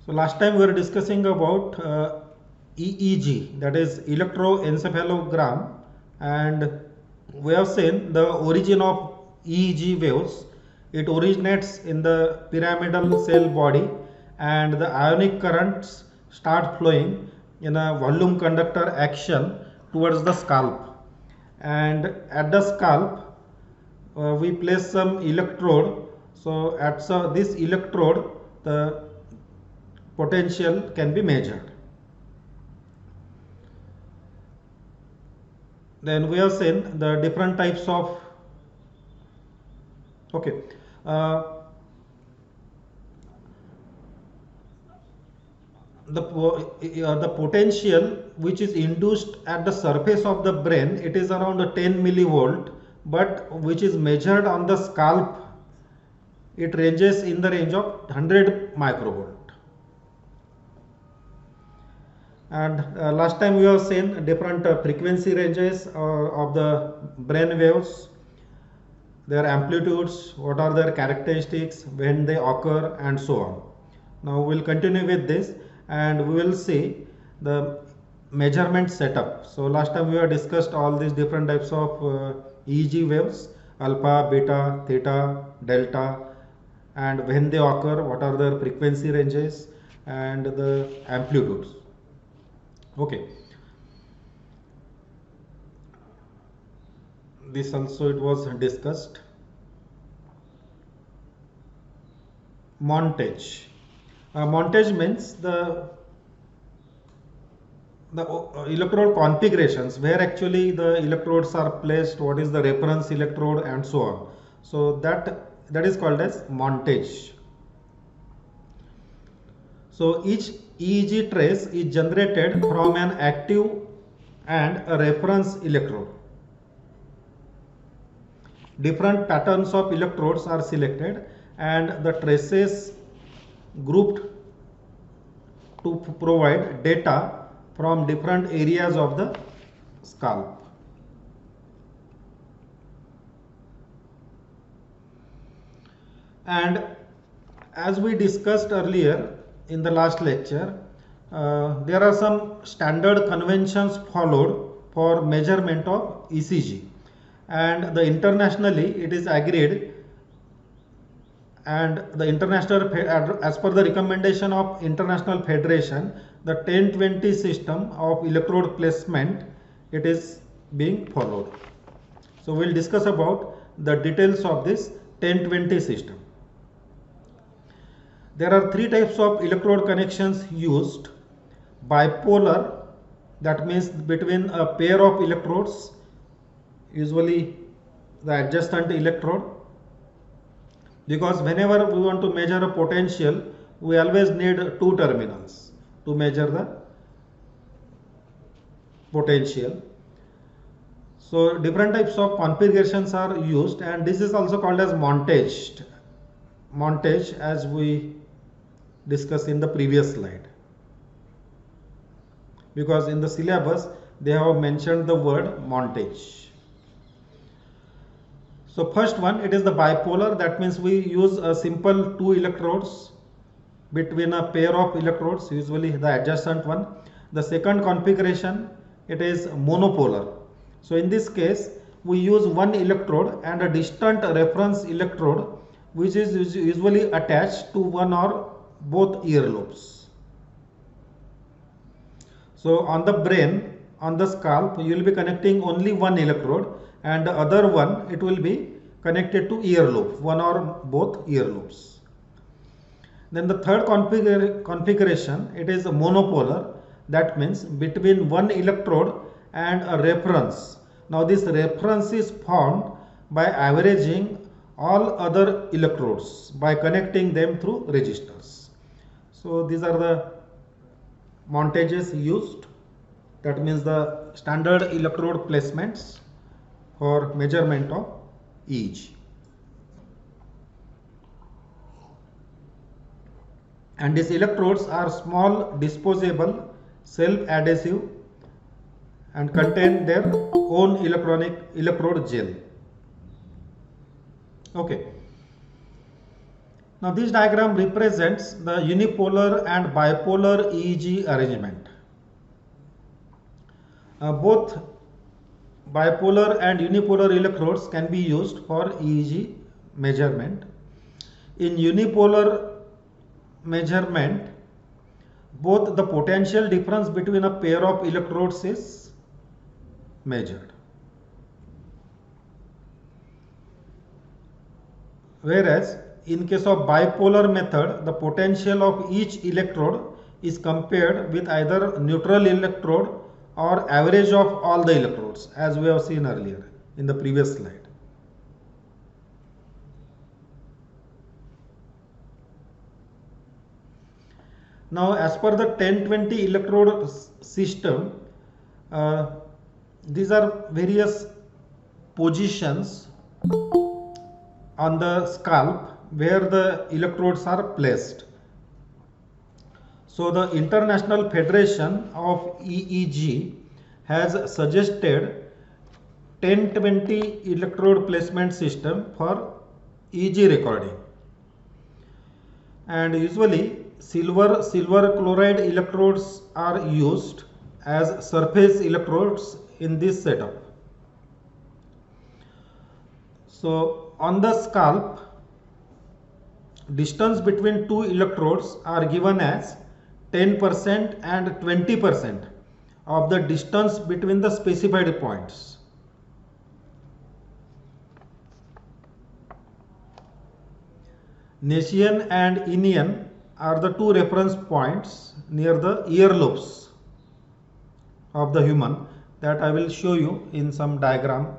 So last time we were discussing about EEG, that is electroencephalogram, and we have seen the origin of EEG waves. It originates in the pyramidal cell body, and the ionic currents start flowing in a volume conductor action towards the scalp. And at the scalp, we place some electrode. So at this electrode, the potential can be measured. Then we have seen the different types of uh, the potential which is induced at the surface of the brain, it is around 10 millivolt, but which is measured on the scalp, it ranges in the range of 100 microvolt. And last time we have seen different frequency ranges of the brain waves, their amplitudes, what are their characteristics, when they occur, and so on. Now we will continue with this and we will see the measurement setup. So last time we have discussed all these different types of EEG waves, alpha, beta, theta, delta, and when they occur, what are their frequency ranges and the amplitudes. Okay, this also it was discussed. Montage. Montage means the electrode configurations, where actually the electrodes are placed, what is the reference electrode, and so on. So that is called as montage. So each EEG trace is generated from an active and a reference electrode. Different patterns of electrodes are selected and the traces grouped to provide data from different areas of the scalp. And as we discussed earlier in the last lecture, there are some standard conventions followed for measurement of ECG, and the internationally it is agreed, and the international, as per the recommendation of International Federation, the 10-20 system of electrode placement, it is being followed. So we will discuss about the details of this 10-20 system. There are three types of electrode connections used. Bipolar, that means between a pair of electrodes, usually the adjacent electrode, because whenever we want to measure a potential, we always need two terminals to measure the potential. So different types of configurations are used, and this is also called as montage, as we discussed in the previous slide, because in the syllabus they have mentioned the word montage. So first one, it is the bipolar, that means we use a simple two electrodes between a pair of electrodes, usually the adjacent one. The second configuration, it is monopolar. So in this case we use one electrode and a distant reference electrode which is usually attached to one or both earlobes. So on the brain, on the scalp, you will be connecting only one electrode, and the other one it will be connected to earlobe, one or both earlobes. Then the third configuration, it is monopolar, that means between one electrode and a reference. Now this reference is formed by averaging all other electrodes by connecting them through resistors. So these are the montages used, that means the standard electrode placements for measurement of EEG. And these electrodes are small, disposable, self-adhesive, and contain their own electrode gel. Okay. Now this diagram represents the unipolar and bipolar EEG arrangement. Both bipolar and unipolar electrodes can be used for EEG measurement. In unipolar measurement, both the potential difference between a pair of electrodes is measured. Whereas in case of bipolar method, the potential of each electrode is compared with either neutral electrode or average of all the electrodes, as we have seen earlier in the previous slide. Now, as per the 1020 electrode system, these are various positions on the scalp where the electrodes are placed. So the International Federation of EEG has suggested 1020 electrode placement system for EEG recording, and usually silver chloride electrodes are used as surface electrodes in this setup. So on the scalp, distance between two electrodes are given as 10% and 20% of the distance between the specified points. Nasion and Inian are the two reference points near the earlobes of the human that I will show you in some diagram.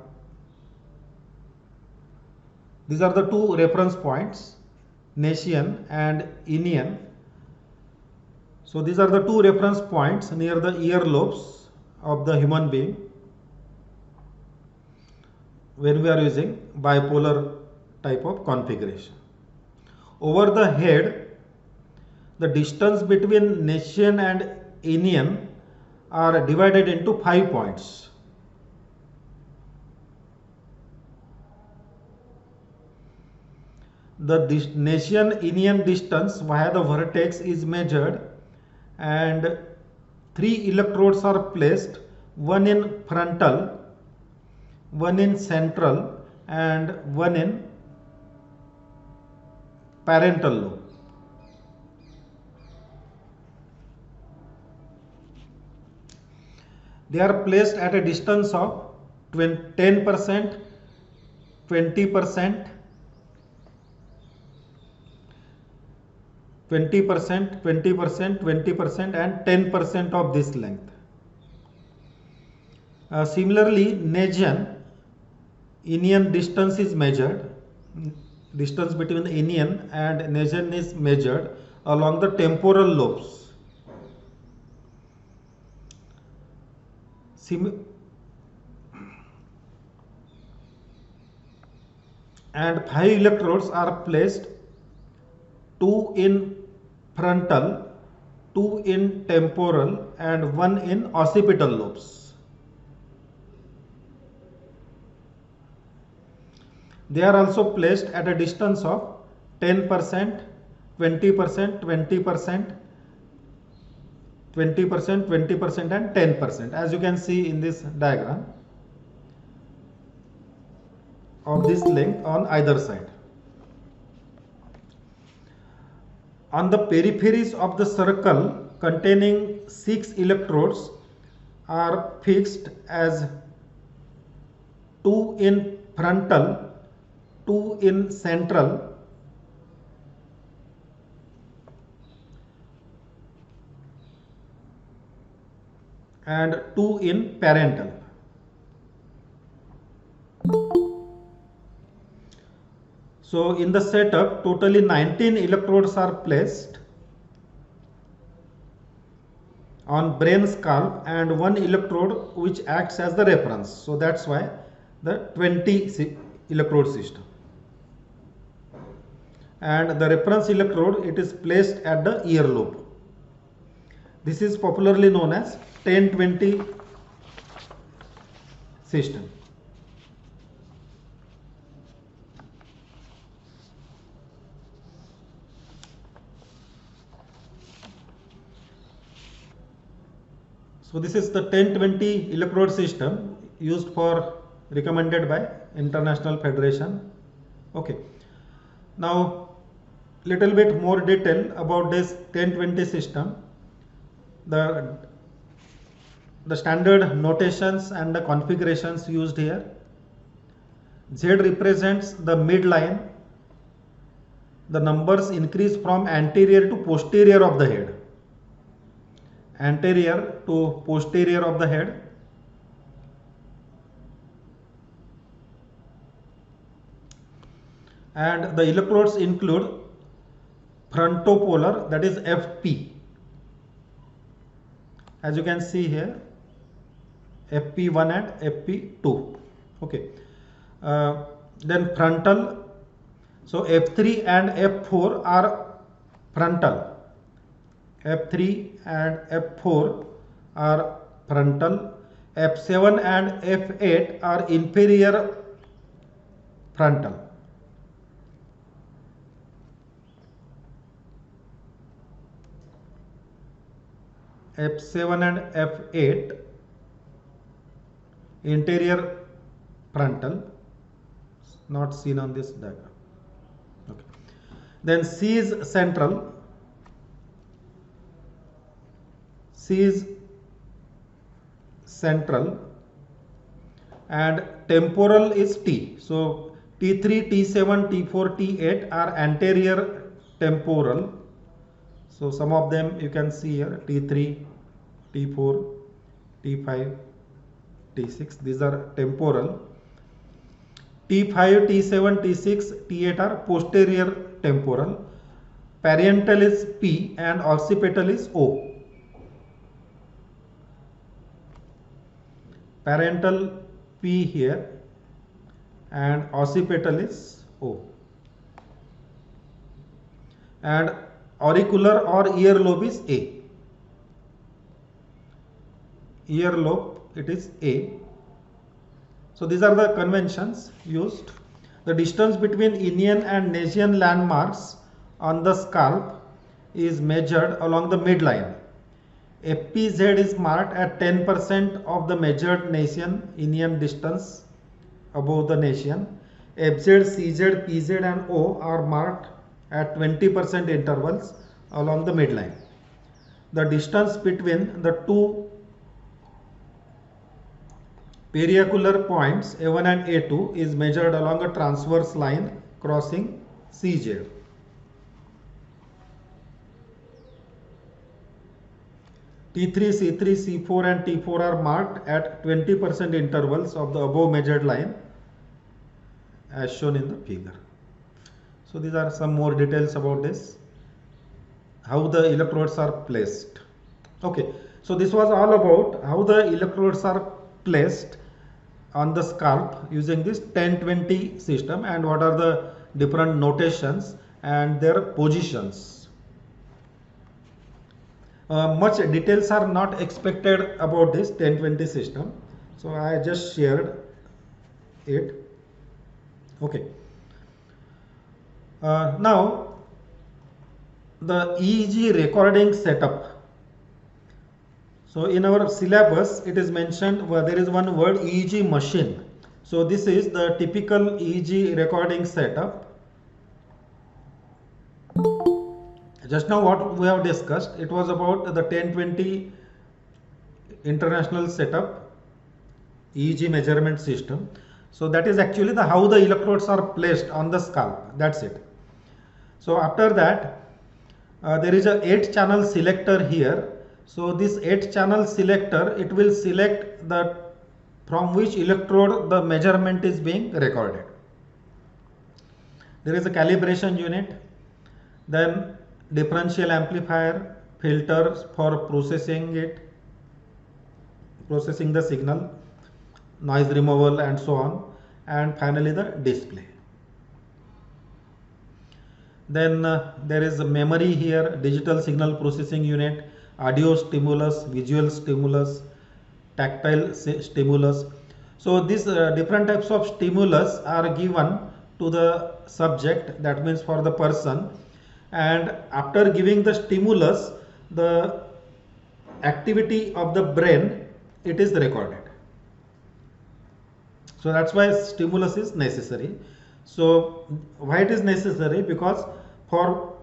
These are the two reference points, Nasion and Inian. So these are the two reference points near the earlobes of the human being when we are using bipolar type of configuration. Over the head, the distance between Nasion and Inian are divided into 5 points. The Nasion-Inian distance via the vertex is measured, and 3 electrodes are placed, one in frontal, one in central, and one in parietal lobe. They are placed at a distance of 10%, 20%, 20%, 20%, 20% and 10% of this length. Similarly, Nasion-Inian distance is measured. Distance between Inian and Nasion is measured along the temporal lobes. And 5 electrodes are placed, 2 in frontal, 2 in temporal and 1 in occipital lobes. They are also placed at a distance of 10%, 20%, 20%, 20%, 20% and 10%, as you can see in this diagram of this length on either side. On the peripheries of the circle containing 6 electrodes are fixed as 2 in frontal, 2 in central, and 2 in parietal. So in the setup, totally 19 electrodes are placed on brain scalp and 1 electrode which acts as the reference. So that's why the 20 electrode system. And the reference electrode, it is placed at the earlobe. This is popularly known as 1020 system. So this is the 1020 electrode system used for recommended by International Federation. Okay. Now little bit more detail about this 1020 system. The standard notations and the configurations used here. Z represents the midline. The numbers increase from anterior to posterior of the head. Anterior to posterior of the head. And the electrodes include frontopolar, that is FP. As you can see here, FP1 and FP2. Okay. Then frontal. So F3 and F4 are frontal. F3 and F4 are frontal. F7 and F8 are inferior frontal. F7 and F8 interior frontal, not seen on this diagram. Okay. Then C is central. C is central and temporal is T. So T3, T7, T4, T8 are anterior temporal. So some of them you can see here, T3, T4, T5, T6, these are temporal. T5, T7, T6, T8 are posterior temporal. Parietal is P and occipital is O. Parietal P here and occipital is O. And auricular or ear lobe is A. Ear lobe, it is A. So these are the conventions used. The distance between Inian and Nasian landmarks on the scalp is measured along the midline. FPZ is marked at 10% of the measured Nasian Inian distance above the Nasian. FZ, CZ, PZ and O are marked at 20% intervals along the midline. The distance between the two periocular points A1 and A2 is measured along a transverse line crossing CZ. T3, C3, C4 and T4 are marked at 20% intervals of the above measured line as shown in the figure. So these are some more details about this, how the electrodes are placed. Okay, so this was all about how the electrodes are placed on the scalp using this 1020 system and what are the different notations and their positions. Much details are not expected about this 1020 system, so I just shared it. Okay. Now the EEG recording setup. So in our syllabus it is mentioned there is one word EEG machine. So this is the typical EEG recording setup. Just now what we have discussed, it was about the 1020 international setup EEG measurement system. So that is actually the how the electrodes are placed on the scalp. That's it. So after that there is a 8-channel selector here. So this 8-channel selector, it will select the from which electrode the measurement is being recorded. There is a calibration unit, then differential amplifier, filters for processing the signal, noise removal and so on, and finally the display. Then there is a memory here, digital signal processing unit, audio stimulus, visual stimulus, tactile stimulus. So these different types of stimulus are given to the subject, that means for the person, and after giving the stimulus the activity of the brain, it is recorded. So that's why stimulus is necessary. So why it is necessary? Because for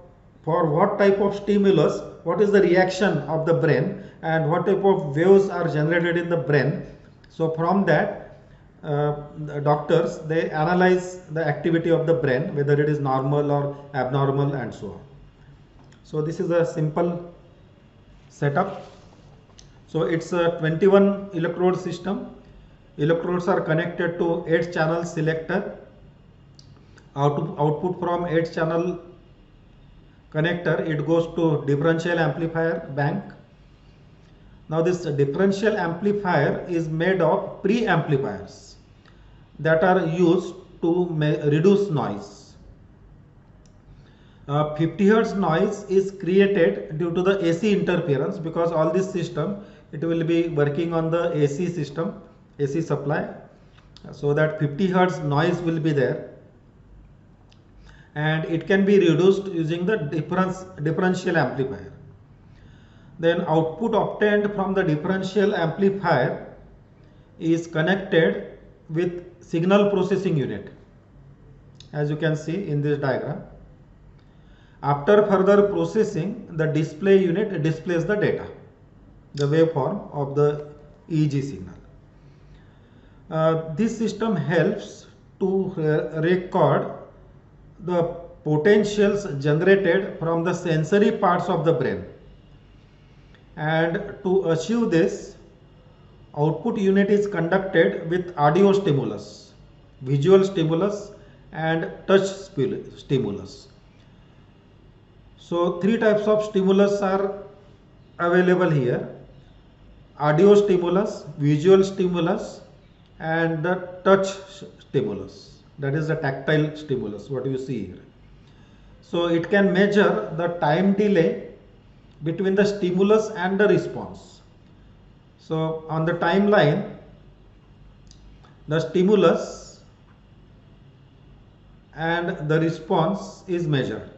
what type of stimulus, what is the reaction of the brain and what type of waves are generated in the brain. So from that, the doctors, they analyze the activity of the brain, whether it is normal or abnormal and so on. So this is a simple setup. So it's a 21 electrode system. Electrodes are connected to 8 channel selector. Output from 8 channel connector, it goes to differential amplifier bank. Now this differential amplifier is made of preamplifiers that are used to reduce noise. 50 Hz noise is created due to the AC interference, because all this system, it will be working on the AC system, AC supply, so that 50 Hz noise will be there, and it can be reduced using the differential amplifier. Then output obtained from the differential amplifier is connected with signal processing unit, as you can see in this diagram. After further processing, the display unit displays the data, the waveform of the EEG signal. This system helps to record the potentials generated from the sensory parts of the brain. And to achieve this, output unit is conducted with audio stimulus, visual stimulus and touch stimulus. So 3 types of stimulus are available here: audio stimulus, visual stimulus and the touch stimulus, that is the tactile stimulus, what you see here. So it can measure the time delay between the stimulus and the response. So on the timeline, the stimulus and the response is measured,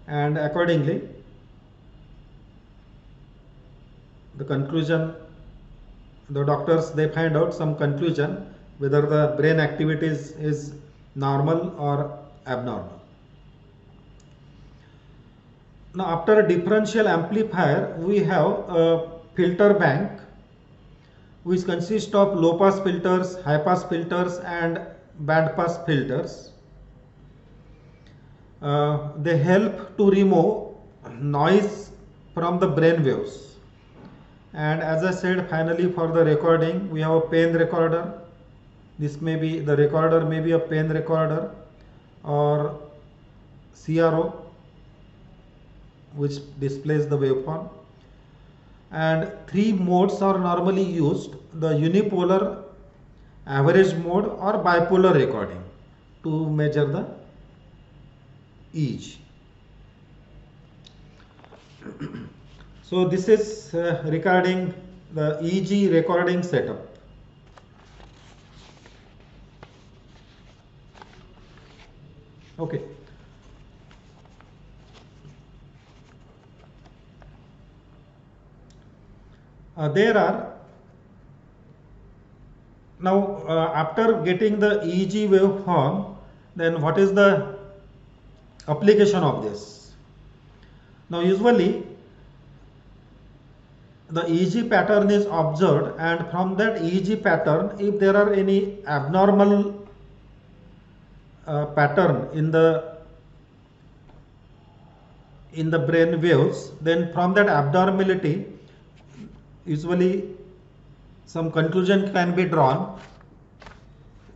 and accordingly the conclusion, the doctors, they find out some conclusion whether the brain activity is normal or abnormal. Now after a differential amplifier, we have a filter bank which consists of low pass filters, high pass filters and band pass filters. They help to remove noise from the brain waves. And as I said, finally for the recording, we have a pen recorder. This may be, the recorder may be a pen recorder or CRO, which displays the waveform. And 3 modes are normally used: the unipolar, average mode or bipolar recording, to measure the EEG. So this is regarding the EEG recording setup. Okay. There are now after getting the EEG waveform, then what is the application of this? Now usually the EEG pattern is observed, and from that EEG pattern, if there are any abnormal pattern in the brain waves, then from that abnormality usually some conclusion can be drawn,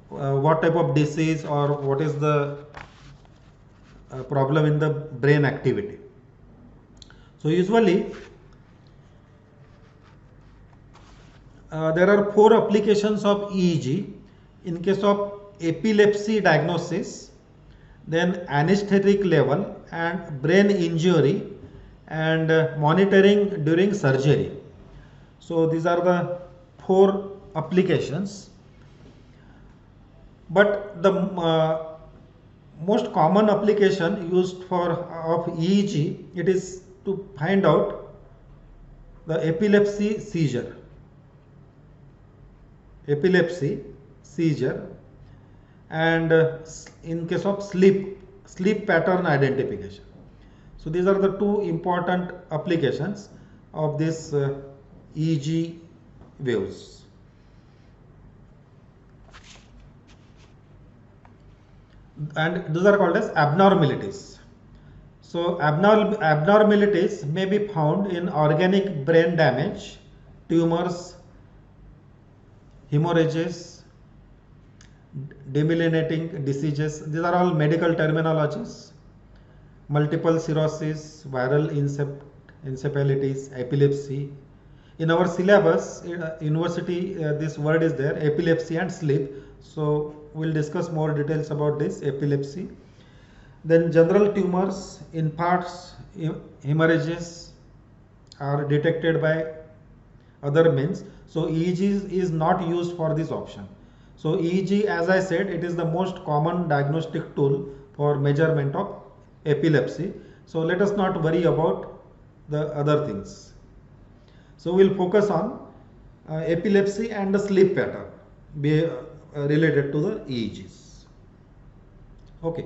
what type of disease or what is the problem in the brain activity. So usually there are 4 applications of EEG in case of epilepsy diagnosis, then anesthetic level and brain injury, and monitoring during surgery. So these are the 4 applications. But the most common application used for of EEG, it is to find out the epilepsy seizure. Epilepsy seizure, and in case of sleep pattern identification. So these are the two important applications of this EEG waves. And those are called as abnormalities. So abnormalities may be found in organic brain damage, tumors, hemorrhages, demyelinating diseases. These are all medical terminologies. Multiple sclerosis, viral encephalitis, epilepsy. In our syllabus, university, this word is there, epilepsy and sleep. So we'll discuss more details about this epilepsy. Then general tumors, infarcts, hemorrhages are detected by other means. So EEG is not used for this option. So EEG, as I said, it is the most common diagnostic tool for measurement of epilepsy. So let us not worry about the other things. So we'll focus on epilepsy and the sleep pattern related to the EEGs. Okay.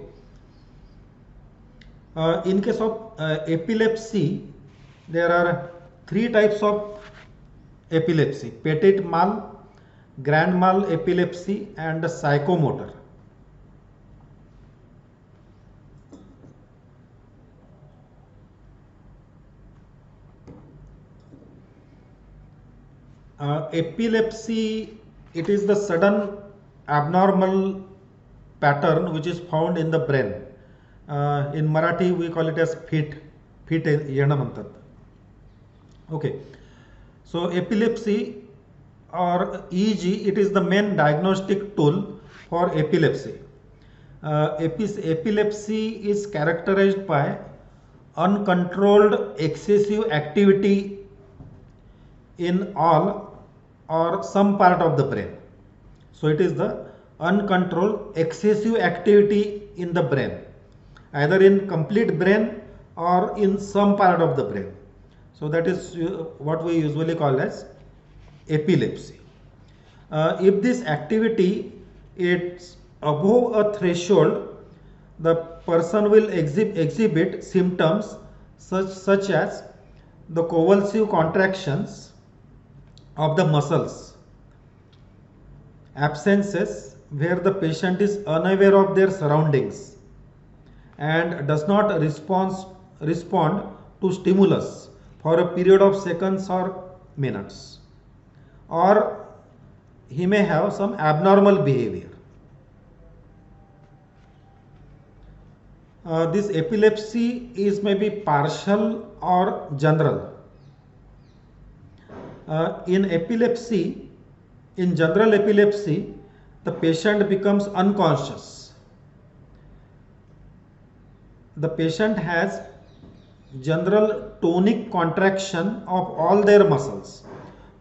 In case of epilepsy, there are three types of epilepsy: petit mal, grand mal epilepsy, and psychomotor. Epilepsy, it is the sudden abnormal pattern which is found in the brain. In Marathi we call it as fit येणं म्हणतात. Okay, so epilepsy or EEG, it is the main diagnostic tool for epilepsy. Epilepsy is characterized by uncontrolled excessive activity in all or some part of the brain. So it is the uncontrolled excessive activity in the brain, either in complete brain or in some part of the brain. So that is what we usually call as epilepsy. If this activity is above a threshold, the person will exhibit symptoms such as the convulsive contractions of the muscles, absences where the patient is unaware of their surroundings and does not respond to stimulus for a period of seconds or minutes, or he may have some abnormal behavior. This epilepsy is maybe partial or general. In general epilepsy, the patient becomes unconscious. The patient has general tonic contraction of all their muscles.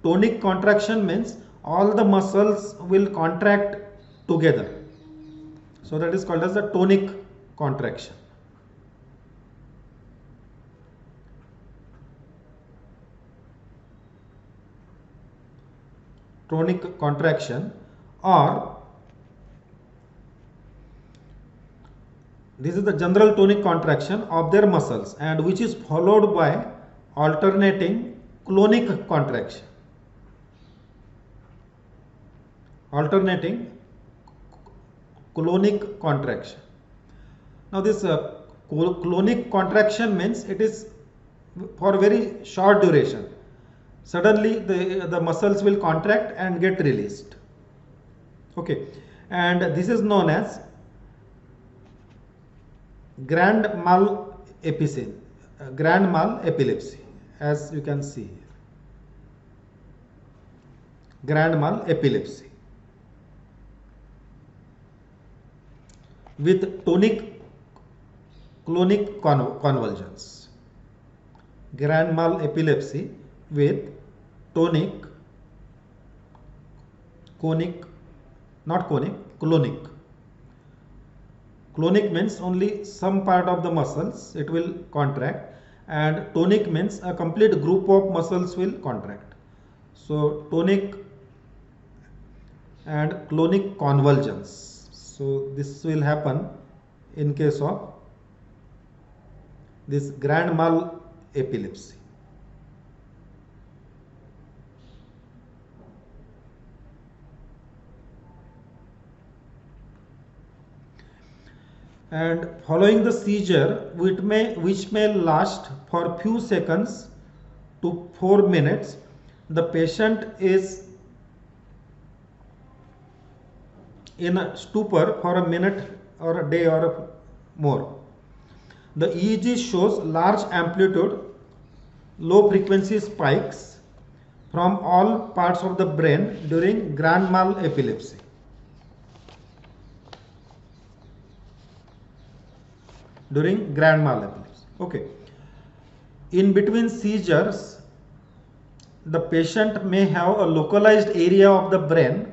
Tonic contraction means all the muscles will contract together. So that is called as the tonic contraction. Tonic contraction, or this is the general tonic contraction of their muscles, and which is followed by alternating clonic contraction. Alternating clonic contraction. Now this clonic contraction means it is for very short duration. Suddenly the muscles will contract and get released. Okay, and this is known as grand mal epilepsy, as you can see here. Grand mal epilepsy with tonic clonic convulsions. Grand mal epilepsy with tonic, conic, not conic, clonic. Clonic means only some part of the muscles it will contract, and tonic means a complete group of muscles will contract. So tonic and clonic convulsions. So this will happen in case of this grand mal epilepsy. And following the seizure, which may last for few seconds to 4 minutes, the patient is in a stupor for a minute or a day or more. The EEG shows large amplitude, low frequency spikes from all parts of the brain during grand mal epilepsy. During grand mal epilepsy. Okay. In between seizures, the patient may have a localized area of the brain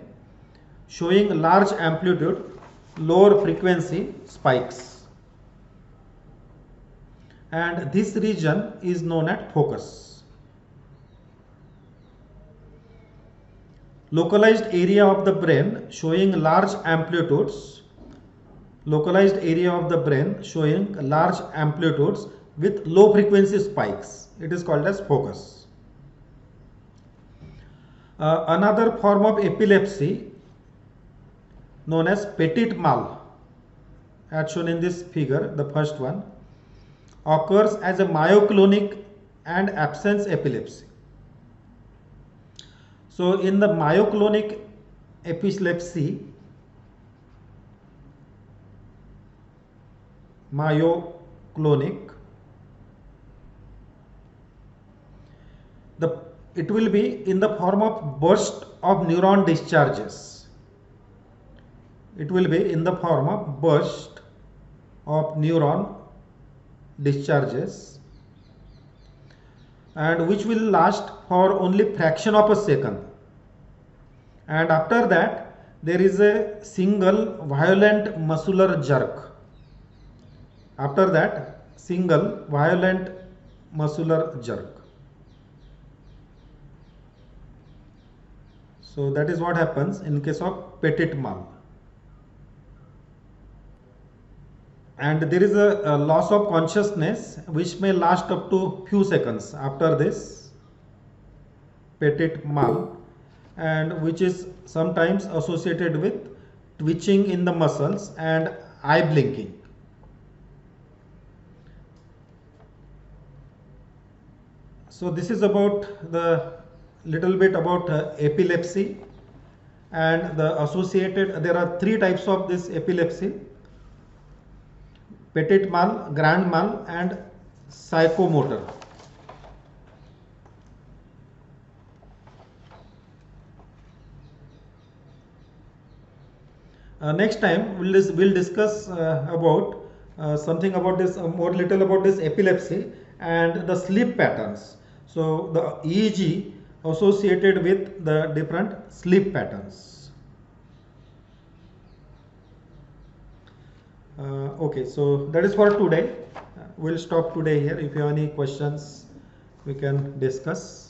showing large amplitude, lower frequency spikes. And this region is known as focus. Localized area of the brain showing large amplitudes. Localized area of the brain showing large amplitudes with low frequency spikes. It is called as focus. Another form of epilepsy known as petit mal, as shown in this figure, the first one, occurs as a myoclonic and absence epilepsy. So in the myoclonic epilepsy, it will be in the form of burst of neuron discharges. It will be in the form of burst of neuron discharges, and which will last for only fraction of a second, and after that there is a single violent muscular jerk. After that, single violent muscular jerk. So that is what happens in case of petit mal. And there is a loss of consciousness which may last up to few seconds after this petit mal, and which is sometimes associated with twitching in the muscles and eye blinking. So this is about the little bit about epilepsy and the associated. There are three types of this epilepsy: petit mal, grand mal, and psychomotor. Next time we'll discuss about something about this, more little about this epilepsy and the sleep patterns. So the EEG associated with the different sleep patterns. Okay, so that is for today. We'll stop today here. If you have any questions, we can discuss.